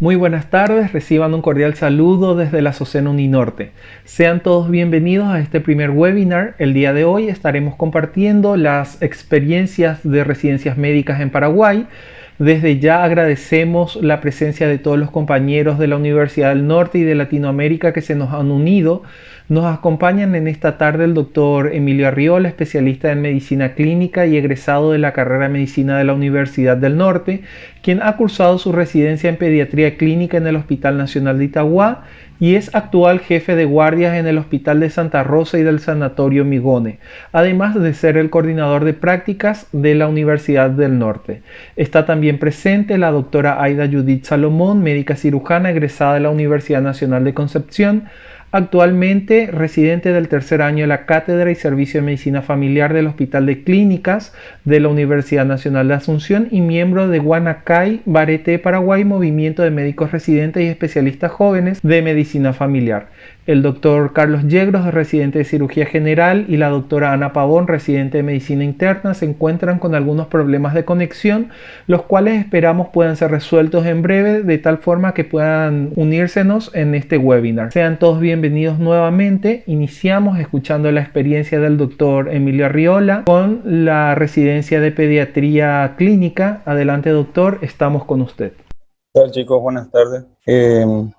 Muy buenas tardes, reciban un cordial saludo desde la SOCEN Uninorte. Sean todos bienvenidos a este primer webinar. El día de hoy estaremos compartiendo las experiencias de residencias médicas en Paraguay. Desde ya agradecemos la presencia de todos los compañeros de la Universidad del Norte y de Latinoamérica que se nos han unido. Nos acompañan en esta tarde el doctor Emilio Arriola, especialista en medicina clínica y egresado de la carrera de medicina de la Universidad del Norte, quien ha cursado su residencia en pediatría clínica en el Hospital Nacional de Itagua y es actual jefe de guardias en el Hospital de Santa Rosa y del Sanatorio Migone, además de ser el coordinador de prácticas de la Universidad del Norte. Está también presente la doctora Aida Judith Salomón, médica cirujana egresada de la Universidad Nacional de Concepción, actualmente residente del tercer año de la Cátedra y Servicio de Medicina Familiar del Hospital de Clínicas de la Universidad Nacional de Asunción y miembro de Guanacay, Barete, Paraguay, Movimiento de Médicos Residentes y Especialistas Jóvenes de Medicina Familiar. El doctor Carlos Yegros, residente de Cirugía General, y la doctora Ana Pavón, residente de Medicina Interna, se encuentran con algunos problemas de conexión, los cuales esperamos puedan ser resueltos en breve, de tal forma que puedan unírsenos en este webinar. Sean todos bienvenidos nuevamente. Iniciamos escuchando la experiencia del doctor Emilio Arriola con la residencia de pediatría clínica. Adelante, doctor, estamos con usted. ¿Qué tal, chicos? Buenas tardes.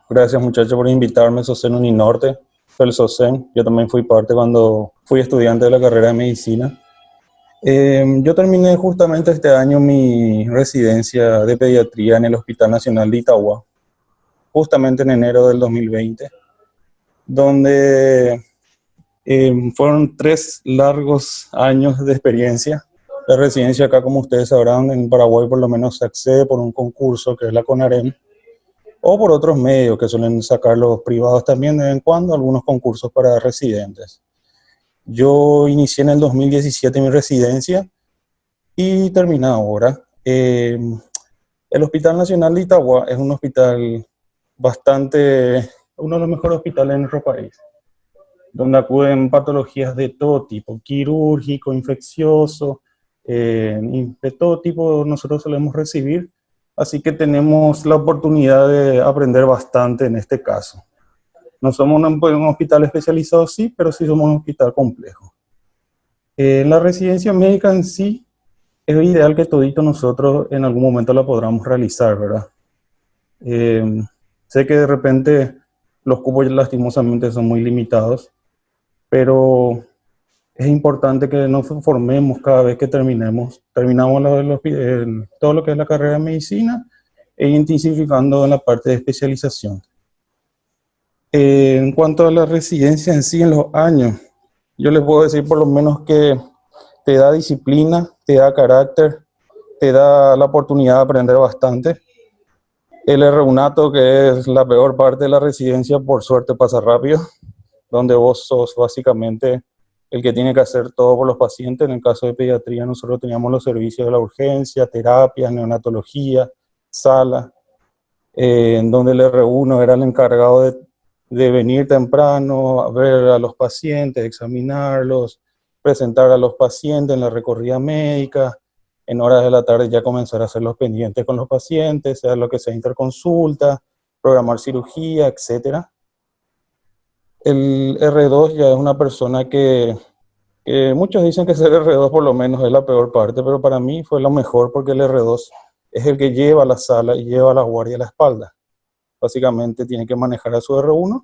Gracias, muchachos, por invitarme a SOCEN Uninorte. Soy el SOCEN. Yo también fui parte cuando fui estudiante de la carrera de medicina. Yo terminé justamente este año mi residencia de pediatría en el Hospital Nacional de Itagua, justamente en enero del 2020, donde fueron 3 largos años de experiencia. La residencia acá, como ustedes sabrán, en Paraguay por lo menos se accede por un concurso que es la CONAREM, o por otros medios que suelen sacar los privados también de vez en cuando, algunos concursos para residentes. Yo inicié en el 2017 mi residencia y terminé ahora. El Hospital Nacional de Itagua es un hospital uno de los mejores hospitales en nuestro país, donde acuden patologías de todo tipo, quirúrgico, infeccioso, de todo tipo nosotros solemos recibir, así que tenemos la oportunidad de aprender bastante en este caso. No somos un hospital especializado, sí, pero sí somos un hospital complejo. La residencia médica en sí es ideal que todito nosotros en algún momento la podamos realizar, ¿verdad? Sé que de repente los cupos lastimosamente son muy limitados, pero es importante que nos formemos cada vez que terminamos todo lo que es la carrera de medicina e intensificando en la parte de especialización. En cuanto a la residencia en sí, en los años, yo les puedo decir por lo menos que te da disciplina, te da carácter, te da la oportunidad de aprender bastante. El R1 que es la peor parte de la residencia, por suerte pasa rápido, donde vos sos básicamente el que tiene que hacer todo por los pacientes. En el caso de pediatría, nosotros teníamos los servicios de la urgencia, terapia, neonatología, sala, en donde el R1 era el encargado de venir temprano, a ver a los pacientes, examinarlos, presentar a los pacientes en la recorrida médica, en horas de la tarde ya comenzar a hacer los pendientes con los pacientes, sea lo que sea interconsulta, programar cirugía, etc. El R2 ya es una persona que muchos dicen que ser R2 por lo menos es la peor parte, pero para mí fue lo mejor porque el R2 es el que lleva la sala y lleva la guardia a la espalda. Básicamente tiene que manejar a su R1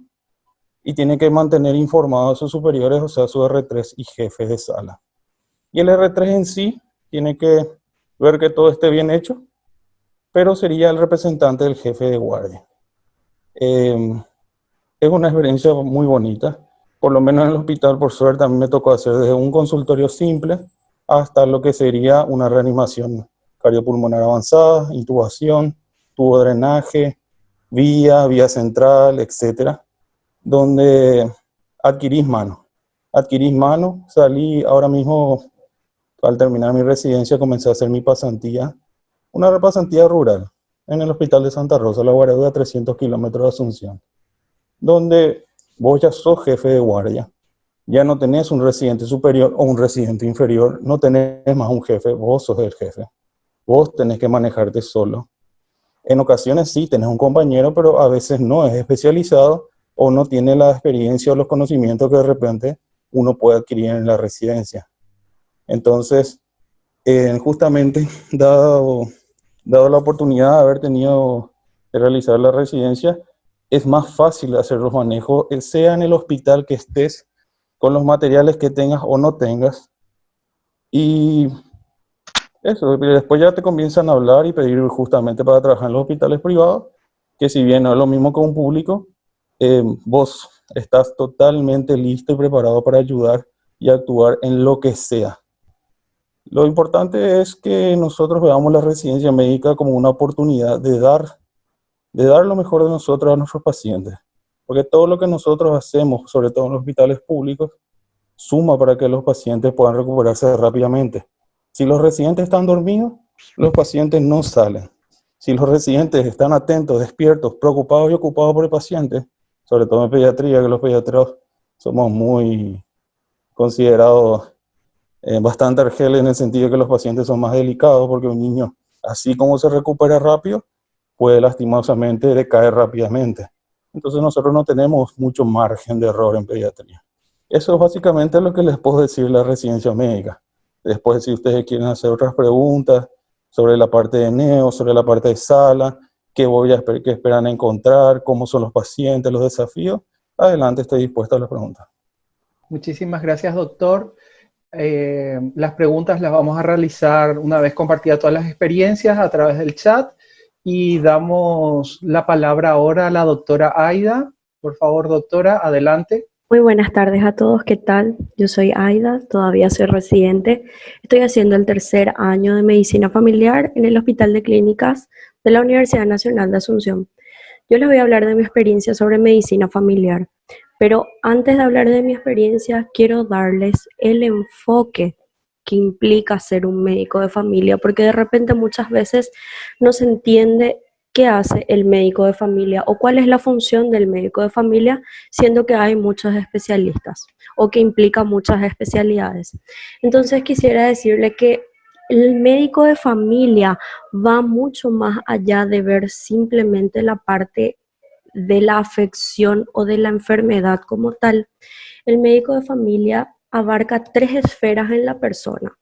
y tiene que mantener informados a sus superiores, o sea, su R3 y jefe de sala. Y el R3 en sí tiene que ver que todo esté bien hecho, pero sería el representante del jefe de guardia. Es una experiencia muy bonita. Por lo menos en el hospital, por suerte, a mí me tocó hacer desde un consultorio simple hasta lo que sería una reanimación cardiopulmonar avanzada, intubación, tubo de drenaje, vía central, etcétera, donde adquirís mano. Salí ahora mismo, al terminar mi residencia, comencé a hacer mi pasantía, una pasantía rural, en el Hospital de Santa Rosa, la guardia a 300 kilómetros de Asunción, donde vos ya sos jefe de guardia, ya no tenés un residente superior o un residente inferior, no tenés más un jefe, vos sos el jefe, vos tenés que manejarte solo. En ocasiones sí, tenés un compañero, pero a veces no es especializado o no tiene la experiencia o los conocimientos que de repente uno puede adquirir en la residencia. Entonces, justamente, dado la oportunidad de haber tenido que realizar la residencia, es más fácil hacer los manejos, sea en el hospital que estés, con los materiales que tengas o no tengas. Y eso, después ya te comienzan a hablar y pedir justamente para trabajar en los hospitales privados, que si bien no es lo mismo que un público, vos estás totalmente listo y preparado para ayudar y actuar en lo que sea. Lo importante es que nosotros veamos la residencia médica como una oportunidad de dar lo mejor de nosotros a nuestros pacientes. Porque todo lo que nosotros hacemos, sobre todo en los hospitales públicos, suma para que los pacientes puedan recuperarse rápidamente. Si los residentes están dormidos, los pacientes no salen. Si los residentes están atentos, despiertos, preocupados y ocupados por el paciente, sobre todo en pediatría, que los pediatras somos muy considerados bastante argeles en el sentido de que los pacientes son más delicados, porque un niño, así como se recupera rápido, puede lastimosamente decaer rápidamente. Entonces nosotros no tenemos mucho margen de error en pediatría. Eso es básicamente lo que les puedo decir de la residencia médica. Después, si ustedes quieren hacer otras preguntas sobre la parte de neo, sobre la parte de sala, qué esperan encontrar, cómo son los pacientes, los desafíos, adelante, estoy dispuesto a las preguntas. Muchísimas gracias, doctor. Las preguntas las vamos a realizar una vez compartidas todas las experiencias a través del chat y damos la palabra ahora a la doctora Aida. Por favor, doctora, adelante. Muy buenas tardes a todos, ¿qué tal? Yo soy Aida, todavía soy residente. Estoy haciendo el tercer año de medicina familiar en el Hospital de Clínicas de la Universidad Nacional de Asunción. Yo les voy a hablar de mi experiencia sobre medicina familiar, pero antes de hablar de mi experiencia, quiero darles el enfoque que implica ser un médico de familia, porque de repente muchas veces no se entiende qué hace el médico de familia o cuál es la función del médico de familia, siendo que hay muchos especialistas o que implica muchas especialidades. Entonces quisiera decirle que el médico de familia va mucho más allá de ver simplemente la parte de la afección o de la enfermedad como tal. El médico de familia abarca tres esferas en la persona.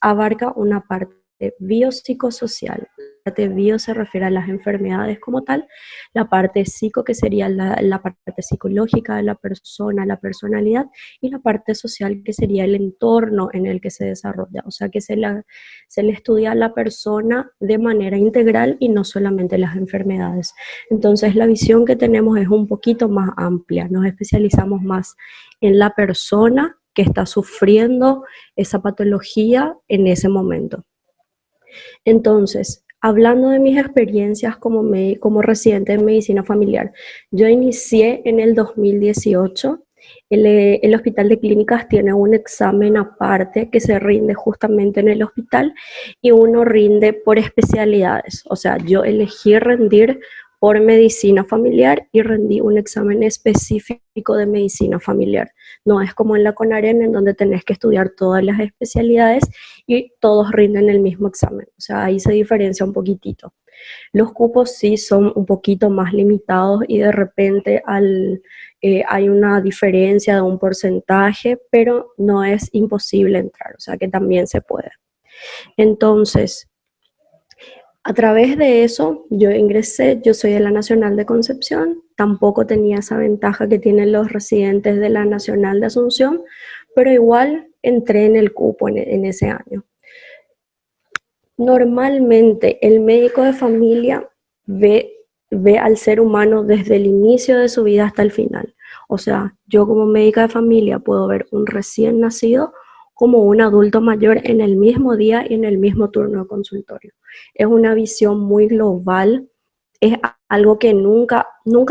Abarca una parte biopsicosocial. La parte bio se refiere a las enfermedades como tal, la parte psico, que sería la parte psicológica de la persona, la personalidad, y la parte social, que sería el entorno en el que se desarrolla. O sea que se le estudia a la persona de manera integral y no solamente las enfermedades. Entonces la visión que tenemos es un poquito más amplia, nos especializamos más en la persona que está sufriendo esa patología en ese momento. Entonces, hablando de mis experiencias como residente en medicina familiar, yo inicié en el 2018. El Hospital de Clínicas tiene un examen aparte que se rinde justamente en el hospital y uno rinde por especialidades. O sea, yo elegí rendir por medicina familiar y rendí un examen específico de medicina familiar. No es como en la CONAREN, en donde tenés que estudiar todas las especialidades y todos rinden el mismo examen. O sea, ahí se diferencia un poquitito. Los cupos sí son un poquito más limitados y de repente hay una diferencia de un porcentaje, pero no es imposible entrar, o sea que también se puede. Entonces, a través de eso, yo ingresé, yo soy de la Nacional de Concepción, tampoco tenía esa ventaja que tienen los residentes de la Nacional de Asunción, pero igual entré en el cupo en ese año. Normalmente el médico de familia ve al ser humano desde el inicio de su vida hasta el final. O sea, yo como médica de familia puedo ver un recién nacido como un adulto mayor en el mismo día y en el mismo turno de consultorio. Es una visión muy global, es algo que nunca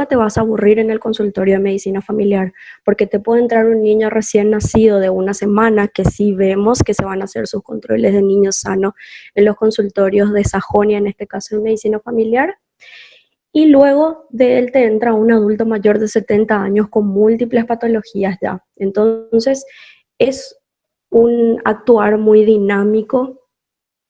te vas a aburrir en el consultorio de medicina familiar, porque te puede entrar un niño recién nacido de una semana, que sí vemos que se van a hacer sus controles de niño sano en los consultorios de Sajonia, en este caso en medicina familiar, y luego de él te entra un adulto mayor de 70 años con múltiples patologías ya. Entonces, es un actuar muy dinámico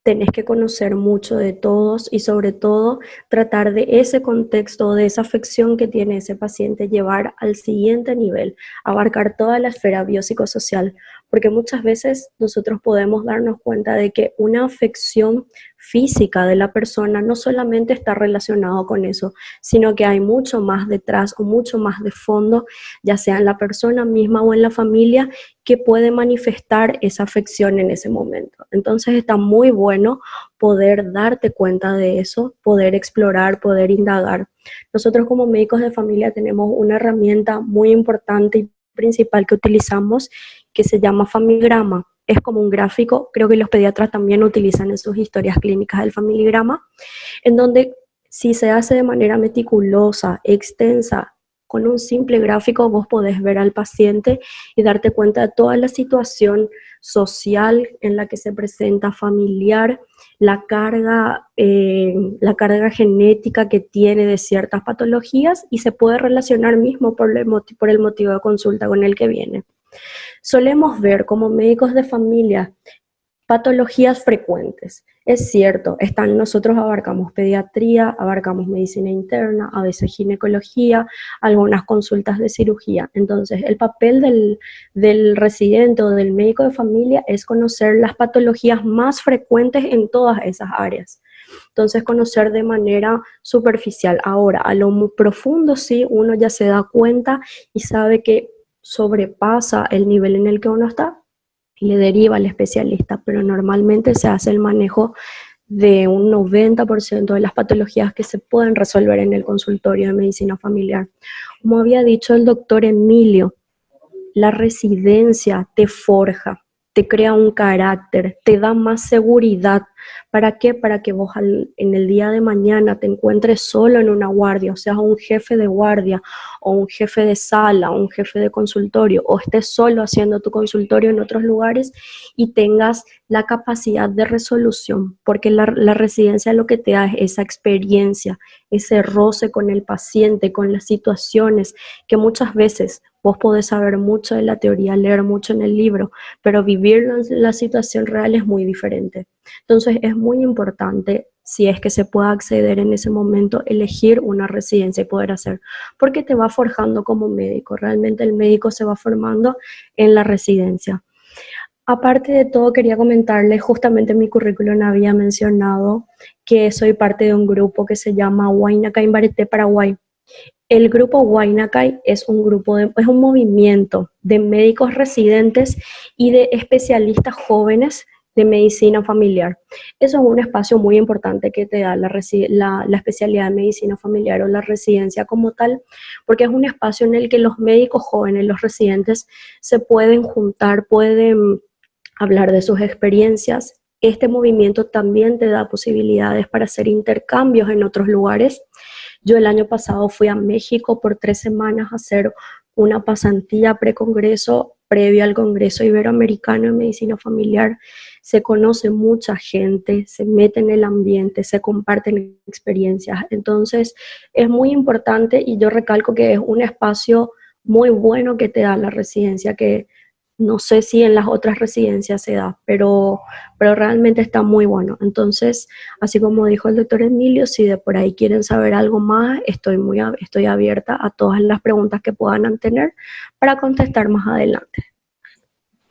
tenés que conocer mucho de todos y sobre todo tratar de ese contexto, de esa afección que tiene ese paciente, llevar al siguiente nivel, abarcar toda la esfera biopsicosocial, porque muchas veces nosotros podemos darnos cuenta de que una afección física de la persona no solamente está relacionado con eso, sino que hay mucho más detrás o mucho más de fondo, ya sea en la persona misma o en la familia, que puede manifestar esa afección en ese momento. Entonces está muy bueno poder darte cuenta de eso, poder explorar, poder indagar. Nosotros como médicos de familia tenemos una herramienta muy importante y principal que utilizamos que se llama Famigrama. Es como un gráfico, creo que los pediatras también utilizan en sus historias clínicas el Famigrama, en donde si se hace de manera meticulosa, extensa, con un simple gráfico vos podés ver al paciente y darte cuenta de toda la situación social en la que se presenta, familiar, la carga genética que tiene de ciertas patologías y se puede relacionar mismo por el motivo de consulta con el que viene. Solemos ver como médicos de familia patologías frecuentes. Es cierto, nosotros abarcamos pediatría, abarcamos medicina interna, a veces ginecología, algunas consultas de cirugía. Entonces, el papel del residente o del médico de familia es conocer las patologías más frecuentes en todas esas áreas. Entonces, conocer de manera superficial. Ahora, a lo muy profundo sí, uno ya se da cuenta y sabe que sobrepasa el nivel en el que uno está y le deriva al especialista, pero normalmente se hace el manejo de un 90% de las patologías que se pueden resolver en el consultorio de medicina familiar. Como había dicho el doctor Emilio, la residencia te forja, te crea un carácter, te da más seguridad. ¿Para qué? Para que vos en el día de mañana te encuentres solo en una guardia, o seas un jefe de guardia, o un jefe de sala, o un jefe de consultorio, o estés solo haciendo tu consultorio en otros lugares y tengas la capacidad de resolución, porque la residencia lo que te da es esa experiencia, ese roce con el paciente, con las situaciones que muchas veces vos podés saber mucho de la teoría, leer mucho en el libro, pero vivirlo en la situación real es muy diferente. Entonces es muy importante, si es que se puede acceder en ese momento, elegir una residencia y poder hacer, porque te va forjando como médico. Realmente el médico se va formando en la residencia. Aparte de todo, quería comentarles, justamente en mi currículum había mencionado que soy parte de un grupo que se llama Huayna Caimbarité Paraguay. El grupo Huayna Cai es es un movimiento de médicos residentes y de especialistas jóvenes de medicina familiar. Eso es un espacio muy importante que te da la especialidad de medicina familiar o la residencia como tal, porque es un espacio en el que los médicos jóvenes, los residentes, se pueden juntar, pueden hablar de sus experiencias. Este movimiento también te da posibilidades para hacer intercambios en otros lugares. Yo el año pasado fui a México por 3 semanas a hacer una pasantía precongreso previo al Congreso Iberoamericano de Medicina Familiar. Se conoce mucha gente, se mete en el ambiente, se comparten experiencias. Entonces es muy importante y yo recalco que es un espacio muy bueno que te da la residencia, que no sé si en las otras residencias se da, pero realmente está muy bueno. Entonces, así como dijo el doctor Emilio, si de por ahí quieren saber algo más, estoy abierta a todas las preguntas que puedan tener para contestar más adelante.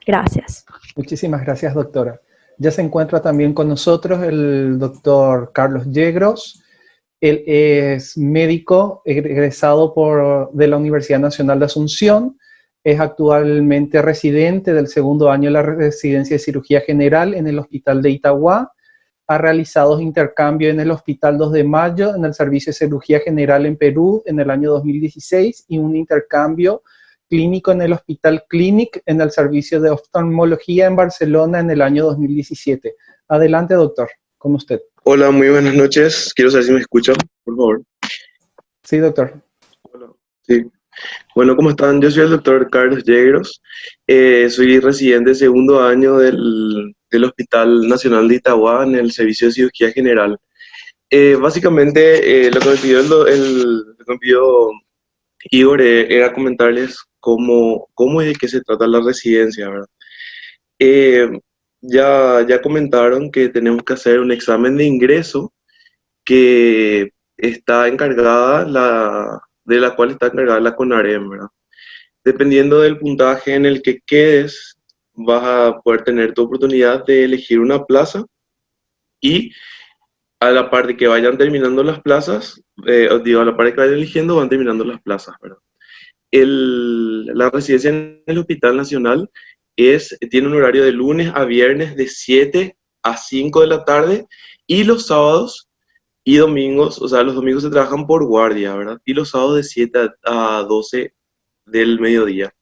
Gracias. Muchísimas gracias, doctora. Ya se encuentra también con nosotros el doctor Carlos Yegros. Él es médico egresado de la Universidad Nacional de Asunción. Es actualmente residente del segundo año de la residencia de cirugía general en el Hospital de Itagua. Ha realizado intercambio en el Hospital 2 de Mayo, en el Servicio de Cirugía General en Perú en el año 2016 y un intercambio clínico en el Hospital Clínic en el Servicio de Oftalmología en Barcelona en el año 2017. Adelante, doctor, con usted. Hola, muy buenas noches. Quiero saber si me escuchan, por favor. Sí, doctor. Hola. Sí. Bueno, ¿cómo están? Yo soy el doctor Carlos Yegros. Soy residente de segundo año del Hospital Nacional de Itagua en el Servicio de Cirugía General. Básicamente, lo que me pidió Igor era comentarles cómo y de qué se trata la residencia, ¿verdad? ya comentaron que tenemos que hacer un examen de ingreso que está encargada, de la cual está encargada la CONAREM, ¿verdad? Dependiendo del puntaje en el que quedes, vas a poder tener tu oportunidad de elegir una plaza y a la par de que vayan terminando las plazas, os digo, a la par de que vayan eligiendo, van terminando las plazas, ¿verdad? La residencia en el Hospital Nacional tiene un horario de lunes a viernes de 7 a 5 de la tarde y los sábados y domingos, o sea, los domingos se trabajan por guardia, ¿verdad? Y los sábados de 7 a 12 del mediodía.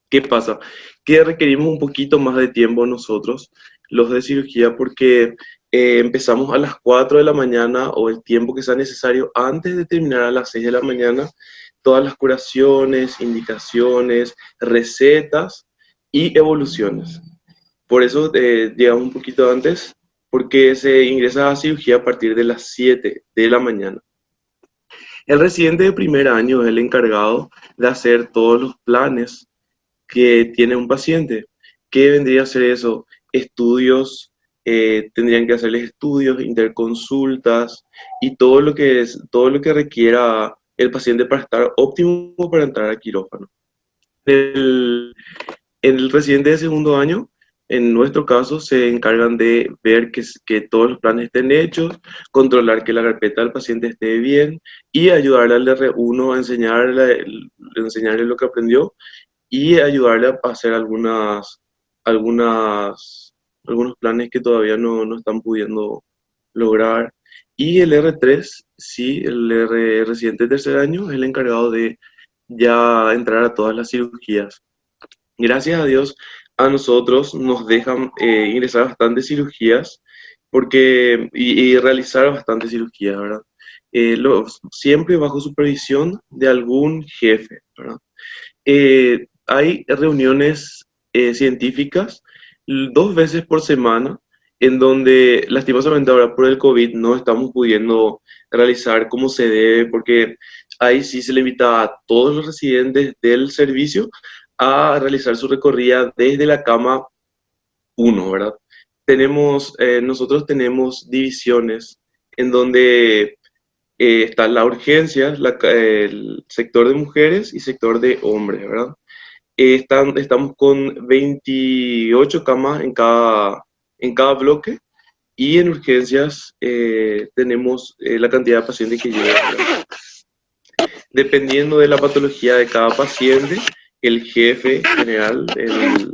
¿Qué pasa? Que requerimos un poquito más de tiempo nosotros, los de cirugía, porque empezamos a las 4 de la mañana o el tiempo que sea necesario antes de terminar a las 6 de la mañana, todas las curaciones, indicaciones, recetas y evoluciones. Por eso llegamos un poquito antes, porque se ingresa a cirugía a partir de las 7 de la mañana. El residente de primer año es el encargado de hacer todos los planes que tiene un paciente. ¿Qué vendría a ser eso? Estudios, tendrían que hacerles estudios, interconsultas y todo lo que requiera el paciente para estar óptimo para entrar al quirófano. El residente de segundo año, en nuestro caso, se encargan de ver que todos los planes estén hechos, controlar que la carpeta del paciente esté bien y ayudarle al R1 a enseñarle lo que aprendió y ayudarle a hacer algunos planes que todavía no están pudiendo lograr. Y el R3, sí, residente de tercer año, es el encargado de ya entrar a todas las cirugías. Gracias a Dios, a nosotros nos dejan ingresar bastantes cirugías y realizar bastantes cirugías, ¿verdad? Siempre bajo supervisión de algún jefe, ¿verdad? Hay reuniones científicas 2 veces por semana en donde lastimosamente ahora por el COVID no estamos pudiendo realizar como se debe, porque ahí sí se le invita a todos los residentes del servicio a realizar su recorrida desde la cama 1, ¿verdad? Nosotros tenemos divisiones en donde está la urgencia, el sector de mujeres y sector de hombres, ¿verdad? Estamos con 28 camas en cada bloque y en urgencias tenemos la cantidad de pacientes que llegan, ¿verdad? Dependiendo de la patología de cada paciente, el jefe general, el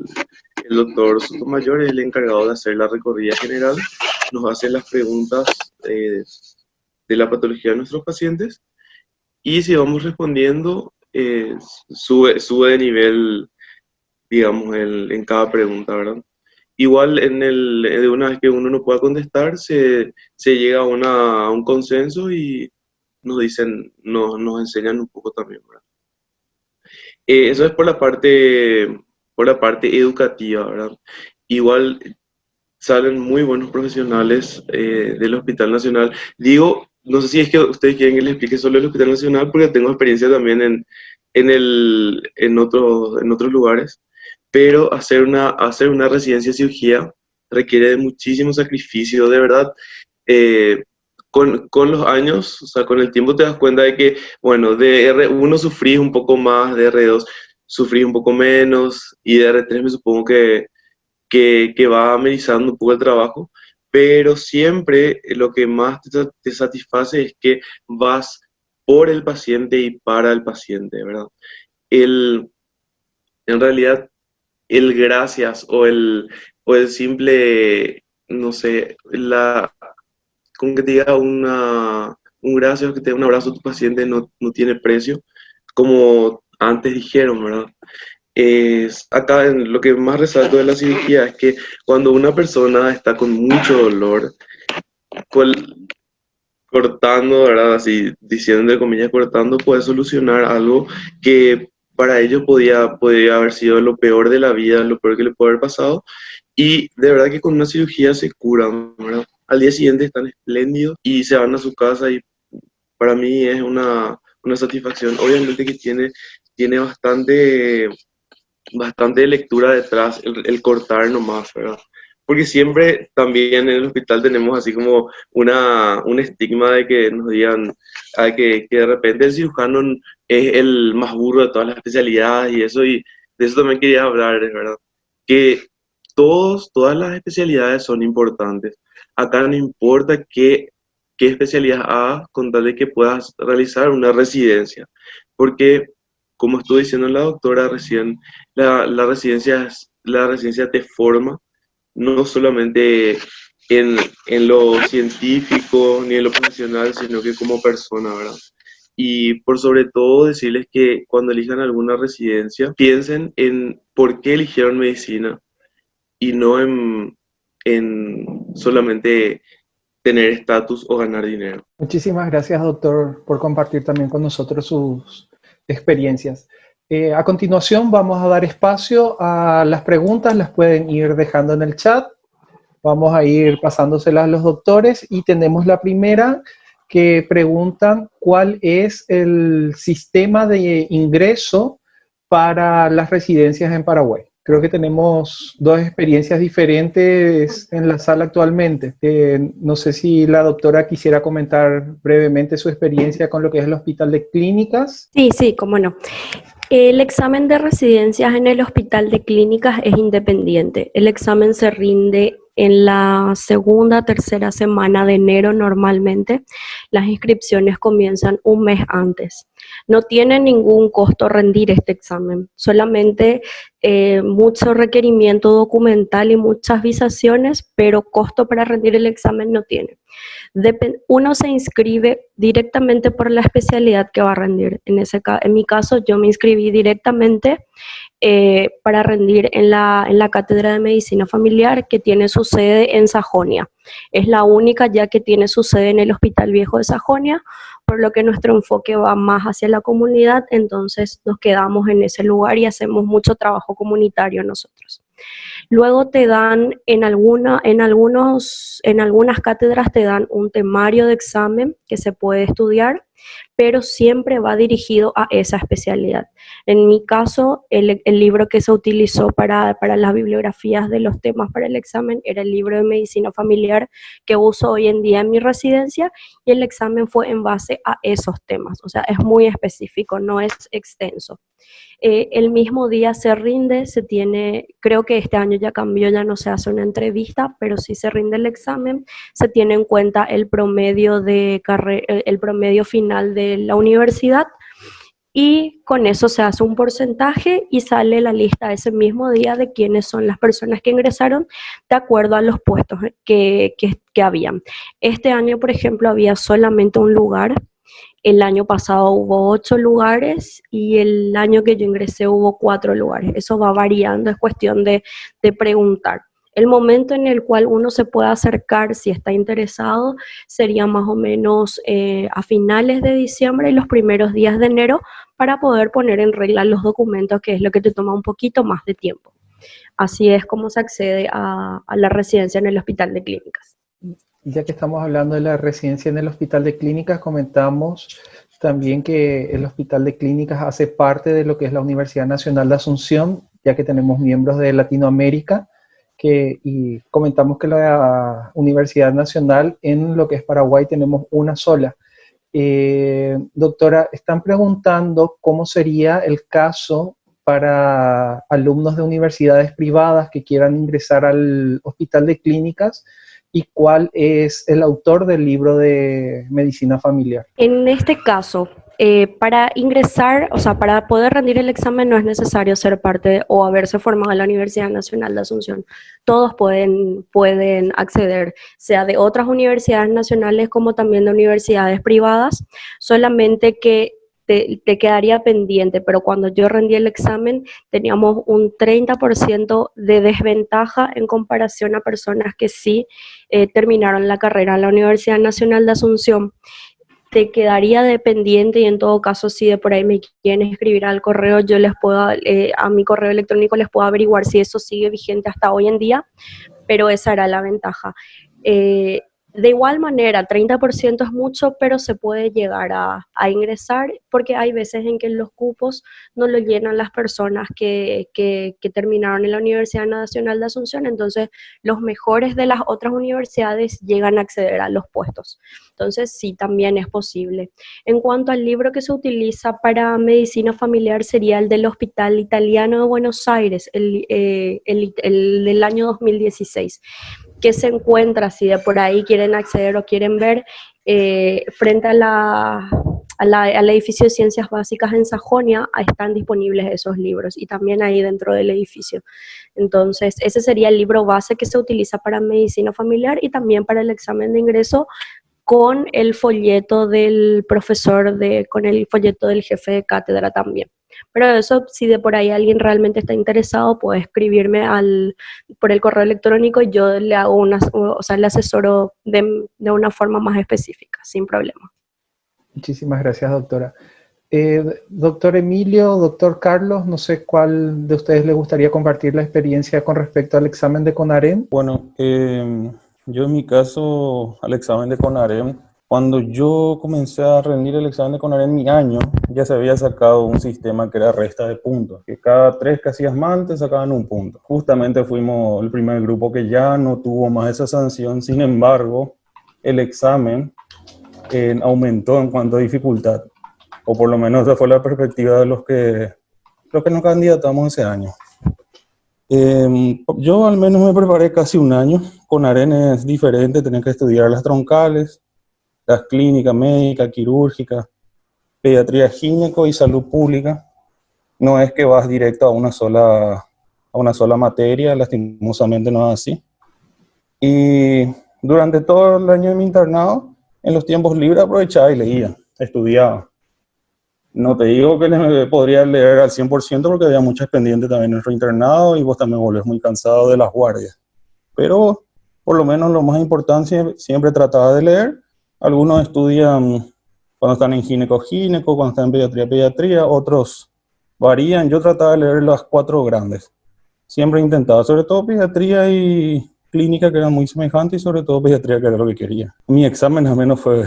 doctor Sotomayor, es el encargado de hacer la recorrida general, nos hace las preguntas de la patología de nuestros pacientes y si vamos respondiendo, sube de nivel, digamos, en cada pregunta, ¿verdad? Igual de una vez que uno no pueda contestar, se llega a un consenso y nos enseñan un poco también, ¿verdad? Eso es por la parte educativa, ¿verdad? Igual salen muy buenos profesionales del Hospital Nacional. Digo, no sé si es que ustedes quieren que les explique solo el Hospital Nacional, porque tengo experiencia también en otros lugares, pero hacer una residencia de cirugía requiere de muchísimo sacrificio, de verdad. Con los años, o sea, con el tiempo te das cuenta de que, bueno, de R1 sufrís un poco más, de R2 sufrís un poco menos, y de R3 me supongo que va amenizando un poco el trabajo, pero siempre lo que más te satisface es que vas por el paciente y para el paciente, ¿verdad? En realidad, el gracias o el simple, no sé, con que te diga un gracias o que te dé un abrazo a tu paciente no tiene precio, como antes dijeron, ¿verdad? Acá lo que más resalto de la cirugía es que cuando una persona está con mucho dolor, cortando, ¿verdad? Así diciendo entre comillas cortando, puede solucionar algo que para ellos podía haber sido lo peor de la vida, lo peor que le puede haber pasado. Y de verdad que con una cirugía se curan, ¿verdad? Al día siguiente están espléndidos y se van a su casa y para mí es una satisfacción. Obviamente que tiene bastante lectura detrás, el cortar nomás, ¿verdad? porque siempre también en el hospital tenemos así como un estigma de que nos digan que de repente el cirujano es el más burro de todas las especialidades y eso, y de eso también quería hablar, es verdad, que todas las especialidades son importantes. Acá no importa qué especialidad hagas con tal de que puedas realizar una residencia, porque como estuvo diciendo la doctora recién, la residencia te forma no solamente en lo científico ni en lo profesional, sino que como persona, ¿verdad? Y por sobre todo decirles que cuando elijan alguna residencia, piensen en por qué eligieron medicina y no en solamente tener estatus o ganar dinero. Muchísimas gracias, doctor, por compartir también con nosotros sus experiencias. A continuación vamos a dar espacio a las preguntas, las pueden ir dejando en el chat. Vamos a ir pasándoselas a los doctores y tenemos la primera que preguntan cuál es el sistema de ingreso para las residencias en Paraguay. Creo que tenemos dos experiencias diferentes en la sala actualmente. No sé si la doctora quisiera comentar brevemente su experiencia con lo que es el Hospital de Clínicas. Sí, cómo no. El examen de residencias en el Hospital de Clínicas es independiente. El examen se rinde en la segunda, tercera semana de enero normalmente. Las inscripciones comienzan un mes antes. No tiene ningún costo rendir este examen, solamente mucho requerimiento documental y muchas visaciones, pero costo para rendir el examen no tiene. Uno se inscribe directamente por la especialidad que va a rendir. En mi caso, yo me inscribí directamente para rendir en la Cátedra de Medicina Familiar, que tiene su sede en Sajonia. Es la única ya que tiene su sede en el Hospital Viejo de Sajonia, por lo que nuestro enfoque va más hacia la comunidad, entonces nos quedamos en ese lugar y hacemos mucho trabajo comunitario nosotros. Luego te dan, en algunas cátedras te dan un temario de examen que se puede estudiar, pero siempre va dirigido a esa especialidad. En mi caso, el libro que se utilizó para las bibliografías de los temas para el examen era el libro de medicina familiar que uso hoy en día en mi residencia, y el examen fue en base a esos temas, o sea, es muy específico, no es extenso. El mismo día se rinde, creo que este año ya cambió, ya no se hace una entrevista, pero sí se rinde el examen, se tiene en cuenta el promedio final de la universidad, y con eso se hace un porcentaje y sale la lista ese mismo día de quiénes son las personas que ingresaron de acuerdo a los puestos que habían. Este año, por ejemplo, había solamente un lugar. El año pasado hubo 8 lugares y el año que yo ingresé hubo 4 lugares. Eso va variando, es cuestión de preguntar. El momento en el cual uno se puede acercar, si está interesado, sería más o menos a finales de diciembre y los primeros días de enero, para poder poner en regla los documentos, que es lo que te toma un poquito más de tiempo. Así es como se accede a la residencia en el Hospital de Clínicas. Ya que estamos hablando de la residencia en el Hospital de Clínicas, comentamos también que el Hospital de Clínicas hace parte de lo que es la Universidad Nacional de Asunción, ya que tenemos miembros de Latinoamérica, y comentamos que la Universidad Nacional en lo que es Paraguay tenemos una sola. Doctora, están preguntando cómo sería el caso para alumnos de universidades privadas que quieran ingresar al Hospital de Clínicas, y cuál es el autor del libro de medicina familiar. En este caso, para ingresar, o sea, para poder rendir el examen no es necesario ser parte o haberse formado en la Universidad Nacional de Asunción. Todos pueden acceder, sea de otras universidades nacionales como también de universidades privadas, solamente que te quedaría pendiente, pero cuando yo rendí el examen teníamos un 30% de desventaja en comparación a personas que sí terminaron la carrera en la Universidad Nacional de Asunción. Te quedaría dependiente, y en todo caso, si de por ahí me quieren escribir al correo, yo les puedo, a mi correo electrónico les puedo averiguar si eso sigue vigente hasta hoy en día, pero esa era la ventaja. De igual manera, 30% es mucho, pero se puede llegar a ingresar porque hay veces en que los cupos no lo llenan las personas que terminaron en la Universidad Nacional de Asunción, entonces los mejores de las otras universidades llegan a acceder a los puestos. Entonces sí, también es posible. En cuanto al libro que se utiliza para medicina familiar sería el del Hospital Italiano de Buenos Aires, el del año 2016 que se encuentra, si de por ahí quieren acceder o quieren ver, frente al edificio de Ciencias Básicas en Sajonia, están disponibles esos libros y también ahí dentro del edificio. Entonces, ese sería el libro base que se utiliza para medicina familiar y también para el examen de ingreso con el folleto del profesor, con el folleto del jefe de cátedra también. Pero eso, si de por ahí alguien realmente está interesado, puede escribirme por el correo electrónico y yo le hago o sea, le asesoro de una forma más específica, sin problema. Muchísimas gracias, doctora. Doctor Emilio, doctor Carlos, no sé cuál de ustedes le gustaría compartir la experiencia con respecto al examen de CONAREM. Bueno, yo en mi caso, al examen de CONAREM, cuando yo comencé a rendir el examen de CONAREM mi año, ya se había sacado un sistema que era resta de puntos, que cada 3 que hacías mal te sacaban un punto. Justamente fuimos el primer grupo que ya no tuvo más esa sanción, sin embargo, el examen aumentó en cuanto a dificultad, o por lo menos esa fue la perspectiva de los que nos candidatamos ese año. Yo al menos me preparé casi un año. CONAREM es diferente, tenés que estudiar las troncales, las clínicas, médica, quirúrgica, pediatría, gineco y salud pública. No es que vas directo a una sola materia, lastimosamente no es así. Y durante todo el año de mi internado, en los tiempos libres aprovechaba y leía, estudiaba. No te digo que podría leer al 100% porque había muchas pendientes también en nuestro internado y vos también volvés muy cansado de las guardias. Pero por lo menos lo más importante siempre trataba de leer. Algunos estudian cuando están en gineco, cuando están en pediatría, otros varían. Yo trataba de leer las 4 grandes. Siempre intentaba, sobre todo pediatría y clínica que eran muy semejantes y sobre todo pediatría que era lo que quería. Mi examen al menos fue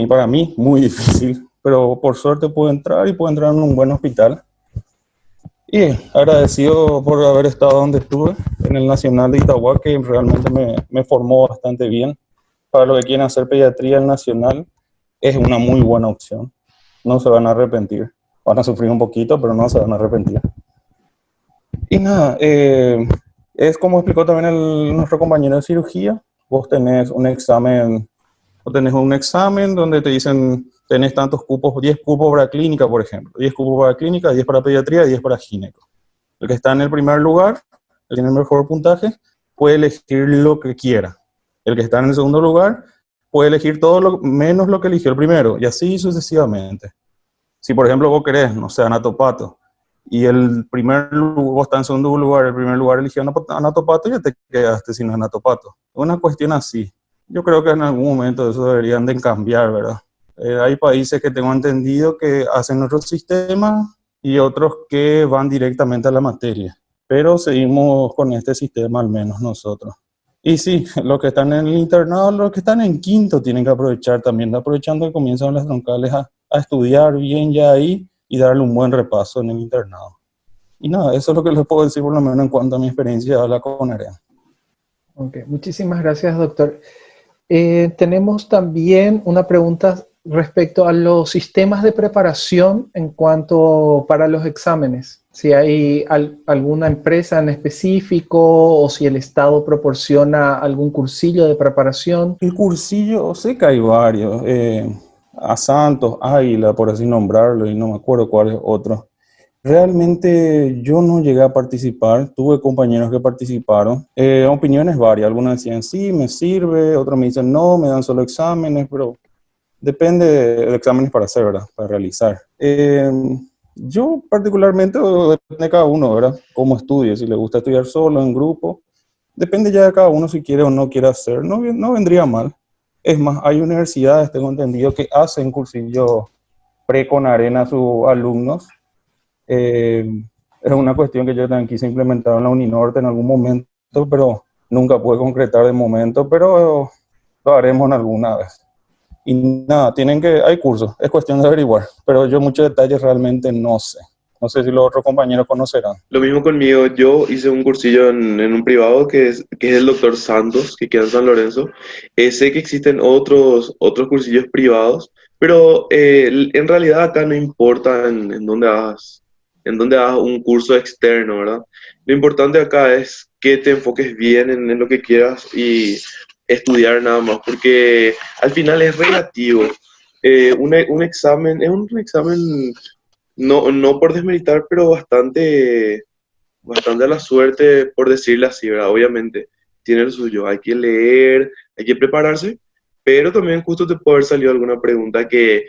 para mí muy difícil, pero por suerte pude entrar en un buen hospital. Y agradecido por haber estado donde estuve, en el Nacional de Itagua, que realmente me formó bastante bien. Para los que quieren hacer pediatría, el Nacional es una muy buena opción. No se van a arrepentir. Van a sufrir un poquito, pero no se van a arrepentir. Y nada, es como explicó también nuestro compañero de cirugía. Vos tenés un examen donde te dicen, tenés tantos cupos, 10 cupos para clínica, por ejemplo. 10 cupos para clínica, 10 para pediatría, 10 para gineco. El que está en el primer lugar, el que tiene el mejor puntaje, puede elegir lo que quiera. El que está en el segundo lugar puede elegir todo menos lo que eligió el primero, y así sucesivamente. Si, por ejemplo, vos querés, no sé, anatopato, y vos estás en segundo lugar, el primer lugar eligió anatopato, ya te quedaste sin anatopato. Es una cuestión así. Yo creo que en algún momento eso deberían de cambiar, ¿verdad? Hay países que tengo entendido que hacen nuestro sistema y otros que van directamente a la materia. Pero seguimos con este sistema al menos nosotros. Y sí, los que están en el internado, los que están en quinto tienen que aprovechar también, aprovechando que comienzan las troncales a estudiar bien ya ahí y darle un buen repaso en el internado. Y nada, eso es lo que les puedo decir por lo menos en cuanto a mi experiencia de la CONAREM. Ok, muchísimas gracias, doctor. Tenemos también una pregunta respecto a los sistemas de preparación en cuanto para los exámenes. Si hay alguna empresa en específico o si el Estado proporciona algún cursillo de preparación. El cursillo, sé que hay varios. A Santos, Águila, por así nombrarlo, y no me acuerdo cuál es otro. Realmente yo no llegué a participar, tuve compañeros que participaron, opiniones varias, algunos decían sí, me sirve, otros me dicen no, me dan solo exámenes, pero depende de exámenes para hacer, ¿verdad? Para realizar. Yo particularmente, depende de cada uno, ¿verdad? Cómo estudie, si le gusta estudiar solo, en grupo, depende ya de cada uno si quiere o no quiere hacer, no vendría mal. Es más, hay universidades, tengo entendido, que hacen cursillos pre-CONAREM a sus alumnos. Es una cuestión que yo también quise implementar en la Uninorte en algún momento, pero nunca pude concretar de momento, pero lo haremos en alguna vez. Y nada, hay cursos, es cuestión de averiguar, pero yo muchos detalles realmente no sé. No sé si los otros compañeros conocerán. Lo mismo conmigo, yo hice un cursillo en un privado que es el doctor Santos, que queda en San Lorenzo. Sé que existen otros cursillos privados, pero en realidad acá no importa en dónde hagas un curso externo, ¿verdad? Lo importante acá es que te enfoques bien en lo que quieras y estudiar nada más, porque al final es relativo. Un examen es un examen no por desmeritar, pero bastante a la suerte, por decirlo así, ¿verdad? Obviamente, tiene lo suyo, hay que leer, hay que prepararse, pero también justo te puede haber salido alguna pregunta que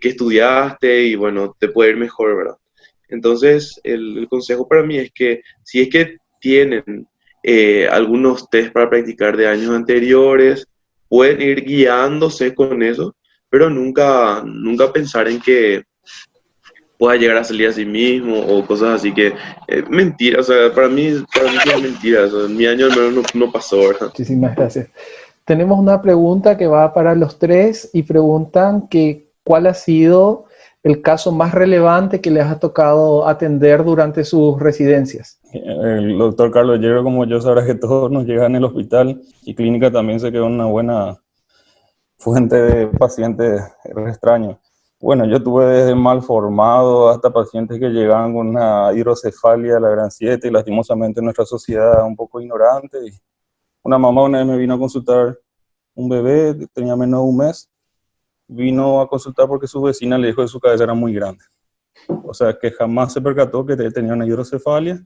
estudiaste y bueno, te puede ir mejor, ¿verdad? Entonces, el consejo para mí es que si es que tienen algunos test para practicar de años anteriores, pueden ir guiándose con eso, pero nunca pensar en que pueda llegar a salir a sí mismo o cosas así que mentira, o sea, para mí sí es mentira, o sea, en mi año al menos no pasó, ¿verdad? Muchísimas gracias. Tenemos una pregunta que va para los tres y preguntan que cuál ha sido el caso más relevante que les ha tocado atender durante sus residencias. El doctor Carlos Llero, como yo, sabrá que todos nos llegan en el hospital y clínica también se quedó una buena fuente de pacientes extraños. Bueno, yo tuve desde mal formado hasta pacientes que llegaban con una hidrocefalia de la gran 7 y lastimosamente nuestra sociedad un poco ignorante. Y una mamá una vez me vino a consultar, un bebé, tenía menos de un mes, vino a consultar porque su vecina le dijo que su cabeza era muy grande. O sea, que jamás se percató que tenía una hidrocefalia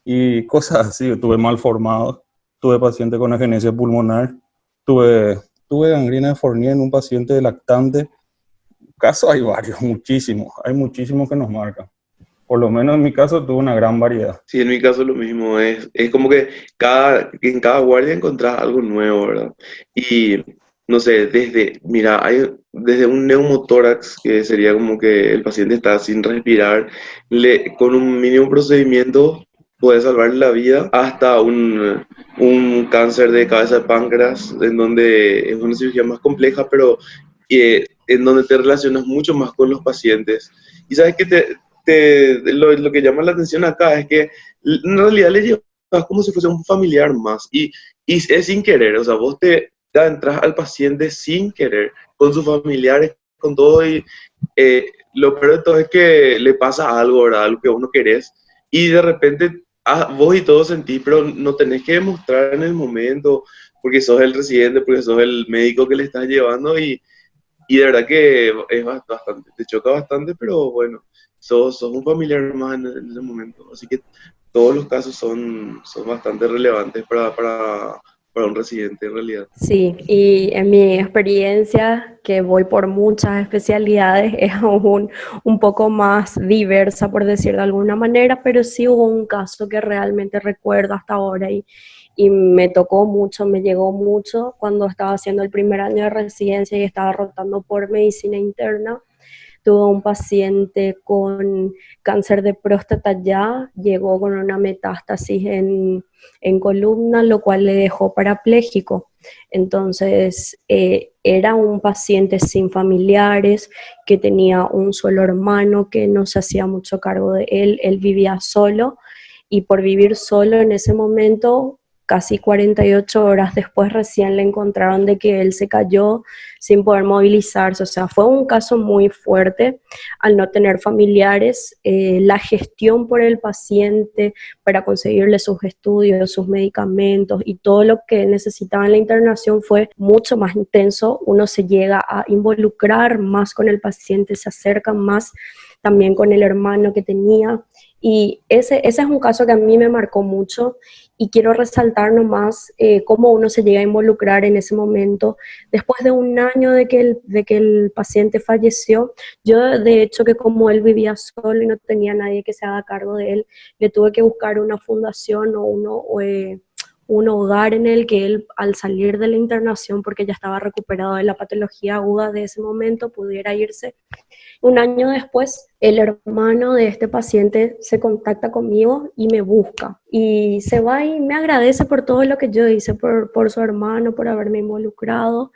y cosas así. Tuve mal formado, tuve paciente con agenesia pulmonar, tuve gangrena de Fournier en un paciente lactante. Casos hay varios, muchísimos, hay muchísimos que nos marcan. Por lo menos en mi caso tuve una gran variedad. Sí, en mi caso lo mismo, es como que en cada guardia encontrás algo nuevo, ¿verdad? Y no sé, mira, hay desde un neumotórax, que sería como que el paciente está sin respirar, con un mínimo procedimiento puede salvarle la vida, hasta un cáncer de cabeza de páncreas, en donde es una cirugía más compleja, pero en donde te relacionas mucho más con los pacientes. Y sabes que lo que llama la atención acá es que en realidad le llevas como si fuese un familiar más y es sin querer, o sea, vos te entras al paciente sin querer, con sus familiares, con todo y lo peor de todo es que le pasa algo, ¿verdad? Algo que vos no querés y de repente vos y todos sentís, pero no tenés que demostrar en el momento porque sos el residente, porque sos el médico que le estás llevando y de verdad que es bastante, te choca bastante, pero bueno, sos un familiar más en ese momento. Así que todos los casos son bastante relevantes para un residente en realidad. Sí, y en mi experiencia, que voy por muchas especialidades, es aún un poco más diversa, por decir de alguna manera, pero sí hubo un caso que realmente recuerdo hasta ahora y me tocó mucho, me llegó mucho cuando estaba haciendo el primer año de residencia y estaba rotando por medicina interna. Tuvo un paciente con cáncer de próstata ya, llegó con una metástasis en columna, lo cual le dejó parapléjico. Entonces, era un paciente sin familiares, que tenía un solo hermano que no se hacía mucho cargo de él vivía solo y por vivir solo en ese momento, casi 48 horas después recién le encontraron de que él se cayó sin poder movilizarse. O sea, fue un caso muy fuerte al no tener familiares. La gestión por el paciente para conseguirle sus estudios, sus medicamentos y todo lo que necesitaba en la internación fue mucho más intenso. Uno se llega a involucrar más con el paciente, se acerca más también con el hermano que tenía. Y ese es un caso que a mí me marcó mucho y quiero resaltar nomás cómo uno se llega a involucrar en ese momento. Después de un año de que el paciente falleció, yo de hecho que como él vivía solo y no tenía nadie que se haga cargo de él, le tuve que buscar una fundación o un hogar en el que él, al salir de la internación, porque ya estaba recuperado de la patología aguda de ese momento, pudiera irse. Un año después, el hermano de este paciente se contacta conmigo y me busca. Y se va y me agradece por todo lo que yo hice, por su hermano, por haberme involucrado.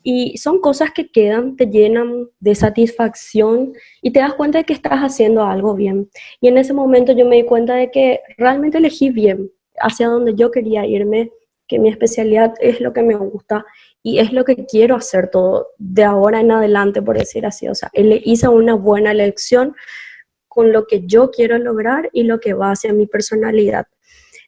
Y son cosas que quedan, te llenan de satisfacción y te das cuenta de que estás haciendo algo bien. Y en ese momento yo me di cuenta de que realmente elegí bien hacia donde yo quería irme, que mi especialidad es lo que me gusta y es lo que quiero hacer todo de ahora en adelante, por decir así. O sea, hice una buena elección con lo que yo quiero lograr y lo que va hacia mi personalidad.